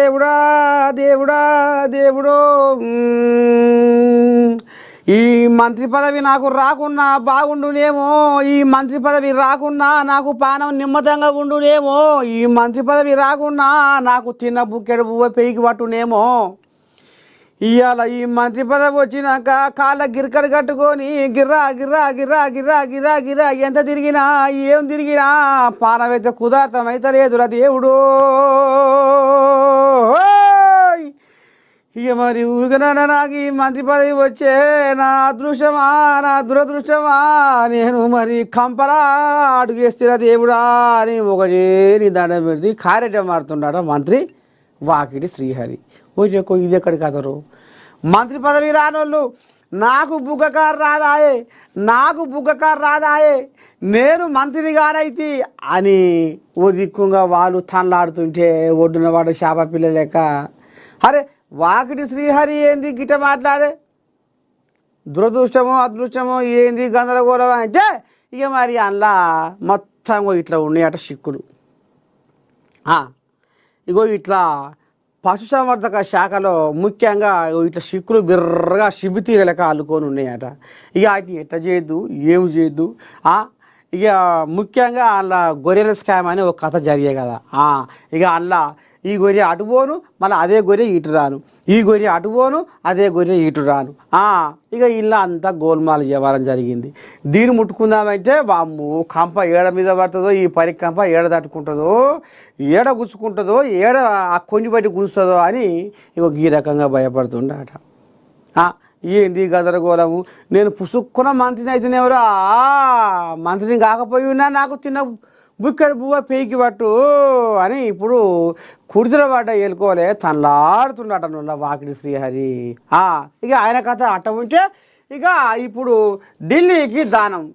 దేవుడా దేవుడా దేవుడో ఈ మంత్రి పదవి నాకు రాకున్నా బాగుండునేమో, ఈ మంత్రి పదవి రాకున్నా నాకు పానం నిమ్మతంగా ఉండునేమో, ఈ మంత్రి పదవి రాకున్నా నాకు తిన్న బుక్కెడు బువ్వ పెయికి పట్టునేమో. ఇవాళ ఈ మంత్రి పదవి వచ్చినాక కాళ్ళ గిరికలు కట్టుకొని గిర్రా గిర్రా గిర్రా గిర్రా గిర్రా గిర్రా ఎంత తిరిగినా ఏం తిరిగినా పానమైతే కుదార్థమైతే లేదురా దేవుడు. ఇక మరి ఊరికనా నాకు ఈ మంత్రి పదవి వచ్చే నా అదృష్టమా నా దురదృష్టమా, నేను మరి కంపలా అడుగేస్తున్నా దేవుడా అని ఒకటే నీ దండం పెడితే కార్యటం మారుతున్నాడు మంత్రి వాకిటి శ్రీహరి. ఓ ఇది ఎక్కడికి కదరు మంత్రి పదవి రానోళ్ళు నాకు బుగ్గకారు రాదాయే, నాకు బుగ్గకారు రాదాయే, నేను మంత్రిని కానైతి అని ఓ దిక్కుంగా వాళ్ళు తనలాడుతుంటే ఒడ్డున వాడు శాప పిల్ల లెక్క. అరే వాకిటి శ్రీహరి ఏంది గిట్ట మాట్లాడే, దురదృష్టమో అదృష్టమో ఏంది గందరగోళం అంటే ఇక మరి అందులో మొత్తం ఇట్లా ఉన్నాయట సిక్కులు. ఇగో ఇట్లా పశుసంవర్ధక శాఖలో ముఖ్యంగా ఇట్లా సిక్కులు బిర్రగా శిబితీగ లెక్క అల్లుకొని ఉన్నాయట. ఇక వాటిని ఎట్లా చేయొద్దు ఏం చేయొద్దు. ఇక ముఖ్యంగా అందులో గొర్రెల స్కామ్ అని ఒక కథ జరిగే కదా. ఇక అందులో ఈ గొర్రె అటుపోను మళ్ళీ అదే గొర్రె ఇటు రాను, ఈ గొర్రె అటుపోను అదే గొర్రె ఇటు రాను. ఇక ఇలా అంతా గోల్మాల వ్యవహారం జరిగింది. దీన్ని ముట్టుకుందామంటే వామ్ము కంప ఏడ మీద పడుతుందో, ఈ పరికంప ఏడ తట్టుకుంటుందో, ఏడ గుచ్చుకుంటుందో, ఏడ ఆ కొంచెం బట్టి గుంచుతుందో అని ఇక ఈ రకంగా భయపడుతుండట. ఏంది గదరగోళము, నేను పుసుక్కున్న మంత్రిని అయితేనేవరా, మంత్రిని కాకపోయి ఉన్నా నాకు తిన్న బుక్కడి బువ్వ పేకి పట్టు అని ఇప్పుడు కుడిదిర పడ్డ ఏలుకోలే తనలాడుతుండట నున్న వాకిటి శ్రీహరి. ఇక ఆయన కథ అట్ట ఉంటే ఇక ఇప్పుడు ఢిల్లీకి దానం.